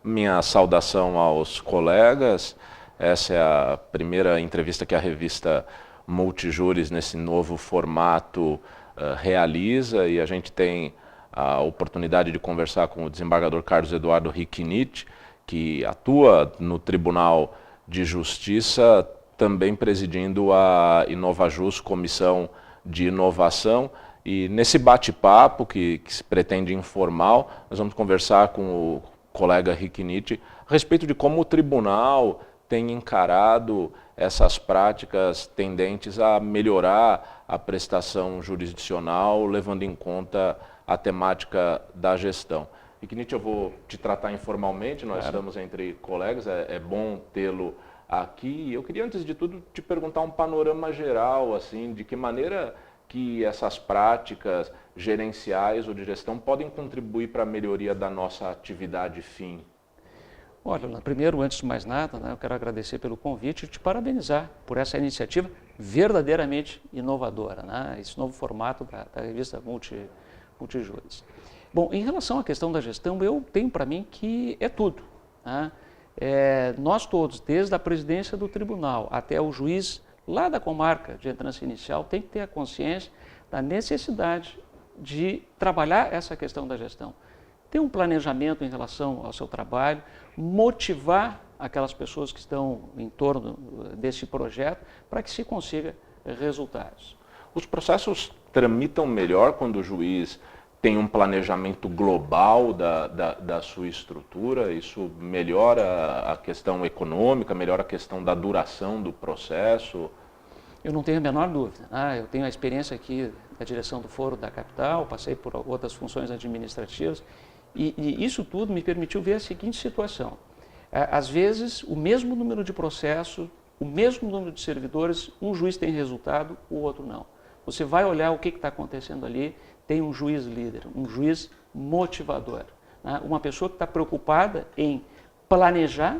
Minha saudação aos colegas. Essa é a primeira entrevista que a revista Multijúris, nesse novo formato, realiza, e a gente tem a oportunidade de conversar com o desembargador Carlos Eduardo Ricknitt, que atua no Tribunal de Justiça, também presidindo a InovaJus, Comissão de Inovação. E nesse bate-papo, que se pretende informal, nós vamos conversar com o colega Ricknitt a respeito de como o tribunal tem encarado essas práticas tendentes a melhorar a prestação jurisdicional, levando em conta a temática da gestão. Ricknitt, eu vou te tratar informalmente, nós estamos entre colegas, é bom tê-lo aqui. Eu queria, antes de tudo, te perguntar um panorama geral, assim, de que maneira que essas práticas gerenciais ou de gestão podem contribuir para a melhoria da nossa atividade fim. Olha, primeiro, antes de mais nada, eu quero agradecer pelo convite e te parabenizar por essa iniciativa verdadeiramente inovadora, esse novo formato da revista Multijúris. Bom, em relação à questão da gestão, eu tenho para mim que é tudo. Nós todos, desde a presidência do tribunal até o juiz lá da comarca de entrância inicial, tem que ter a consciência da necessidade de trabalhar essa questão da gestão. Ter um planejamento em relação ao seu trabalho, motivar aquelas pessoas que estão em torno desse projeto para que se consiga resultados. Os processos tramitam melhor quando o juiz tem um planejamento global da sua estrutura? Isso melhora a questão econômica, melhora a questão da duração do processo? Eu não tenho a menor dúvida. Eu tenho a experiência aqui da direção do Foro da Capital, passei por outras funções administrativas, e isso tudo me permitiu ver a seguinte situação. Às vezes, o mesmo número de processos, o mesmo número de servidores, um juiz tem resultado, o outro não. Você vai olhar o que está acontecendo ali, tem um juiz líder, um juiz motivador, uma pessoa que está preocupada em planejar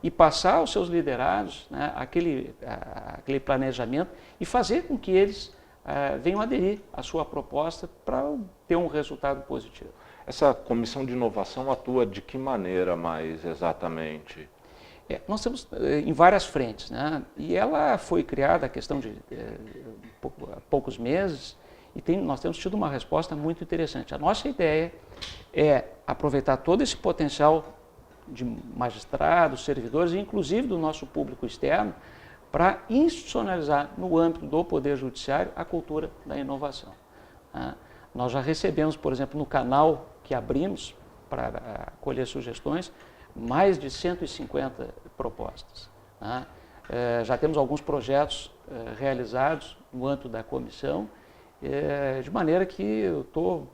e passar aos seus liderados aquele planejamento e fazer com que eles venham aderir à sua proposta para ter um resultado positivo. Essa comissão de inovação atua de que maneira mais exatamente? Nós temos em várias frentes, e ela foi criada, a questão de há poucos meses, e nós temos tido uma resposta muito interessante. A nossa ideia é aproveitar todo esse potencial de magistrados, servidores, inclusive do nosso público externo, para institucionalizar no âmbito do Poder Judiciário a cultura da inovação. Nós já recebemos, por exemplo, no canal que abrimos para colher sugestões, mais de 150 propostas. Já temos alguns projetos realizados no âmbito da comissão, de maneira que eu estou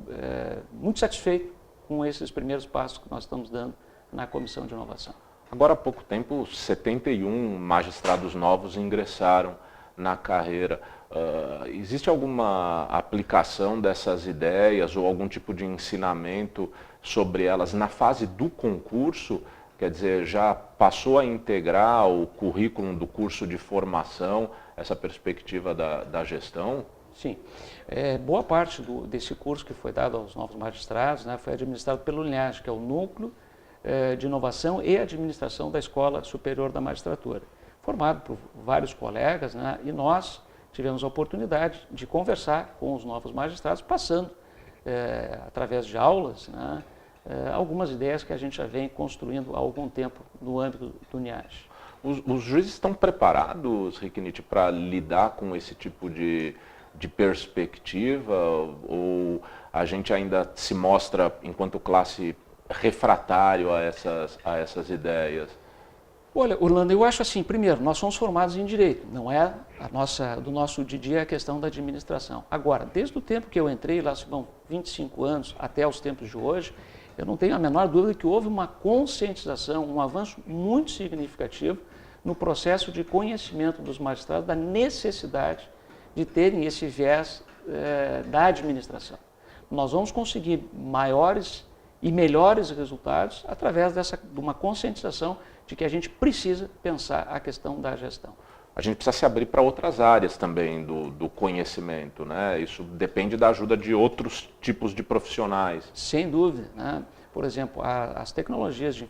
muito satisfeito com esses primeiros passos que nós estamos dando na Comissão de Inovação. Agora há pouco tempo, 71 magistrados novos ingressaram na carreira. Existe alguma aplicação dessas ideias ou algum tipo de ensinamento sobre elas na fase do concurso? Quer dizer, já passou a integrar o currículo do curso de formação, essa perspectiva da gestão? Sim. Boa parte desse curso que foi dado aos novos magistrados foi administrado pelo Linhagem, que é o Núcleo de Inovação e Administração da Escola Superior da Magistratura, formado por vários colegas, e nós tivemos a oportunidade de conversar com os novos magistrados, passando, através de aulas, algumas ideias que a gente já vem construindo há algum tempo no âmbito do Linhagem. Os juízes estão preparados, Ricknitt, para lidar com esse tipo de perspectiva, ou a gente ainda se mostra, enquanto classe, refratário a essas ideias? Olha, Orlando, eu acho assim, primeiro, nós somos formados em Direito, não é do nosso dia a dia a questão da administração. Agora, desde o tempo que eu entrei, lá se vão 25 anos, até os tempos de hoje, eu não tenho a menor dúvida que houve uma conscientização, um avanço muito significativo no processo de conhecimento dos magistrados da necessidade de terem esse viés da administração. Nós vamos conseguir maiores e melhores resultados através de uma conscientização de que a gente precisa pensar a questão da gestão. A gente precisa se abrir para outras áreas também do conhecimento, né? Isso depende da ajuda de outros tipos de profissionais. Sem dúvida, né? por exemplo, as tecnologias de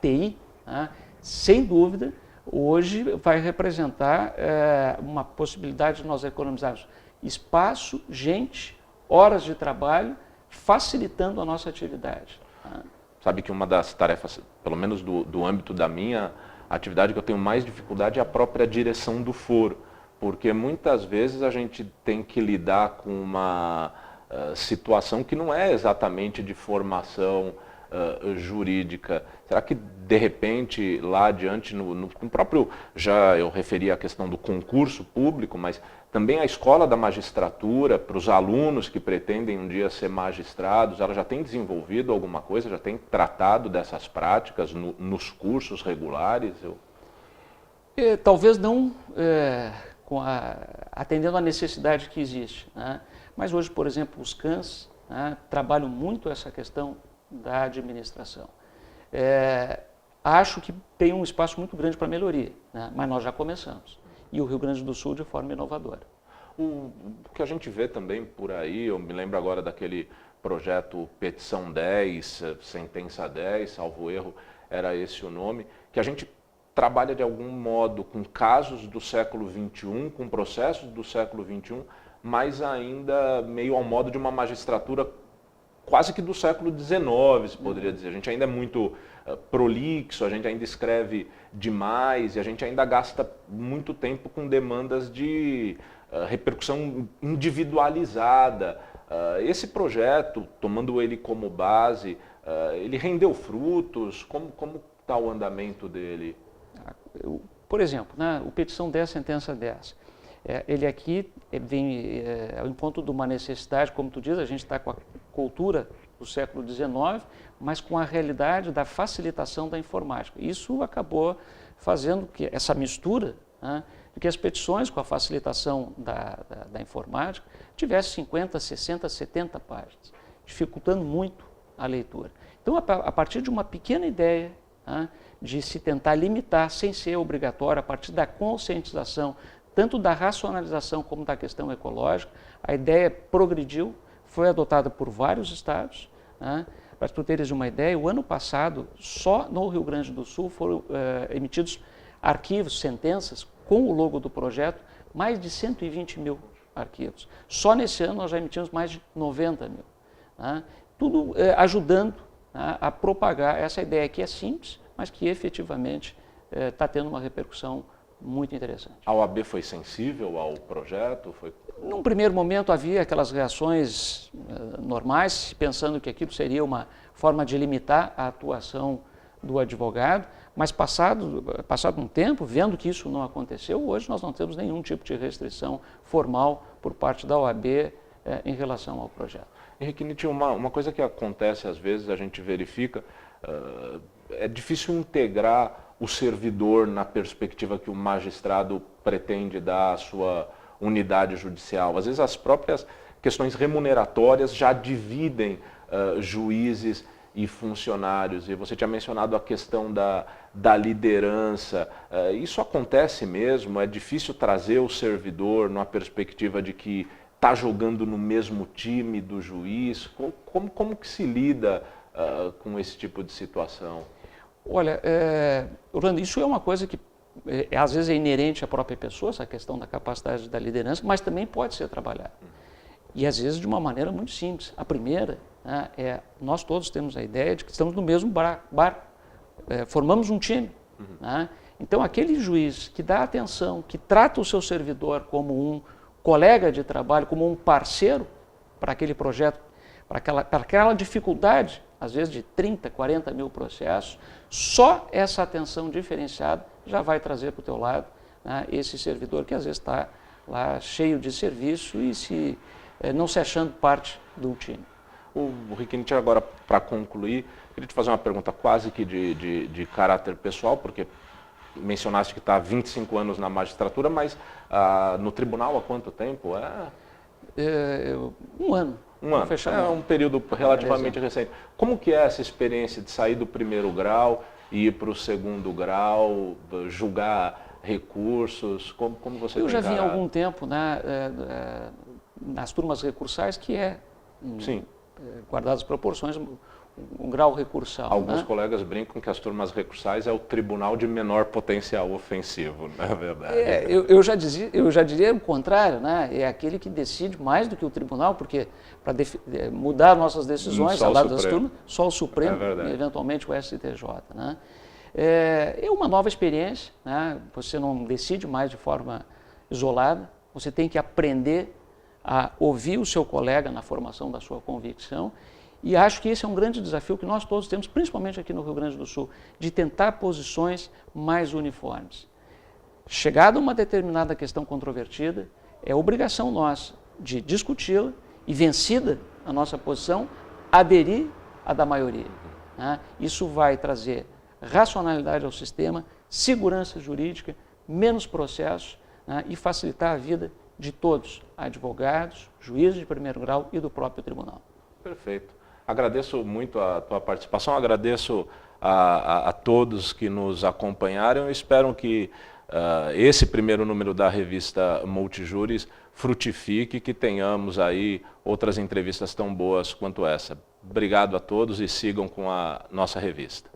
TI, né, sem dúvida, hoje vai representar uma possibilidade de nós economizarmos espaço, gente, horas de trabalho, facilitando a nossa atividade. Né? Sabe que uma das tarefas, pelo menos do âmbito da minha atividade, que eu tenho mais dificuldade é a própria direção do foro, porque muitas vezes a gente tem que lidar com uma situação que não é exatamente de formação jurídica. Será que, de repente, lá adiante, no próprio, já eu referi a questão do concurso público, mas também a escola da magistratura, para os alunos que pretendem um dia ser magistrados, ela já tem desenvolvido alguma coisa, já tem tratado dessas práticas nos cursos regulares? Talvez não atendendo à necessidade que existe, né? Mas hoje, por exemplo, os CANs, né, trabalham muito essa questão da administração. Acho que tem um espaço muito grande para melhoria, né? Mas nós já começamos. E o Rio Grande do Sul de forma inovadora. O que a gente vê também por aí, eu me lembro agora daquele projeto Petição 10, Sentença 10, salvo erro, era esse o nome, que a gente trabalha de algum modo com casos do século XXI, com processos do século XXI, mas ainda meio ao modo de uma magistratura quase que do século XIX, se poderia dizer. A gente ainda é muito prolixo, a gente ainda escreve demais e a gente ainda gasta muito tempo com demandas de repercussão individualizada. Esse projeto, tomando ele como base, ele rendeu frutos? Como está o andamento dele? Por exemplo, né, o Petição 10, Sentença 10. Ele aqui vem ao encontro de uma necessidade, como tu diz, a gente está com a cultura do século XIX, mas com a realidade da facilitação da informática. Isso acabou fazendo que essa mistura, né, de que as petições com a facilitação da informática tivessem 50, 60, 70 páginas, dificultando muito a leitura. Então, a partir de uma pequena ideia, né, de se tentar limitar, sem ser obrigatório, a partir da conscientização, tanto da racionalização como da questão ecológica, a ideia progrediu, foi adotada por vários estados. Né? Para tu teres uma ideia, o ano passado, só no Rio Grande do Sul foram emitidos arquivos, sentenças, com o logo do projeto, mais de 120 mil arquivos. Só nesse ano nós já emitimos mais de 90 mil. Né? Tudo ajudando, né, a propagar essa ideia que é simples, mas que efetivamente está tendo uma repercussão muito interessante. A OAB foi sensível ao projeto? Num primeiro momento havia aquelas reações normais, pensando que aquilo seria uma forma de limitar a atuação do advogado, mas passado um tempo, vendo que isso não aconteceu, hoje nós não temos nenhum tipo de restrição formal por parte da OAB em relação ao projeto. Henrique Nietzsche, uma coisa que acontece às vezes, a gente verifica, é difícil integrar o servidor na perspectiva que o magistrado pretende dar à sua unidade judicial. Às vezes as próprias questões remuneratórias já dividem juízes e funcionários. E você tinha mencionado a questão da liderança. Isso acontece mesmo? É difícil trazer o servidor numa perspectiva de que está jogando no mesmo time do juiz? Como que se lida com esse tipo de situação? Olha, Orlando, isso é uma coisa que às vezes é inerente à própria pessoa, essa questão da capacidade da liderança, mas também pode ser trabalhada. E às vezes de uma maneira muito simples. A primeira, né, nós todos temos a ideia de que estamos no mesmo barco, formamos um time. Né? Então aquele juiz que dá atenção, que trata o seu servidor como um colega de trabalho, como um parceiro para aquele projeto, para aquela dificuldade, às vezes de 30, 40 mil processos, só essa atenção diferenciada já vai trazer para o teu lado, né, esse servidor que às vezes está lá cheio de serviço e não se achando parte do time. O Henrique Nietzsche, agora para concluir, queria te fazer uma pergunta quase que de caráter pessoal, porque mencionaste que está há 25 anos na magistratura, mas no tribunal há quanto tempo? Um ano. Um ano, é um período relativamente recente. Como que é essa experiência de sair do primeiro grau e ir para o segundo grau, julgar recursos? Como você tem encarado? Eu já vim há algum tempo nas turmas recursais, que Sim. guardadas as proporções, um grau recursal. Alguns colegas brincam que as turmas recursais é o tribunal de menor potencial ofensivo, na verdade. Eu já diria o contrário, né? É aquele que decide mais do que o tribunal, porque para mudar nossas decisões ao lado das turmas, só o Supremo e eventualmente o STJ. Né? É uma nova experiência, né? Você não decide mais de forma isolada, você tem que aprender a ouvir o seu colega na formação da sua convicção. E acho que esse é um grande desafio que nós todos temos, principalmente aqui no Rio Grande do Sul, de tentar posições mais uniformes. Chegada uma determinada questão controvertida, é obrigação nossa de discuti-la e, vencida a nossa posição, aderir à da maioria. Né? Isso vai trazer racionalidade ao sistema, segurança jurídica, menos processos, né? E facilitar a vida de todos, advogados, juízes de primeiro grau e do próprio tribunal. Perfeito. Agradeço muito a tua participação, agradeço a todos que nos acompanharam. Eu espero que esse primeiro número da revista Multijúris frutifique, que tenhamos aí outras entrevistas tão boas quanto essa. Obrigado a todos e sigam com a nossa revista.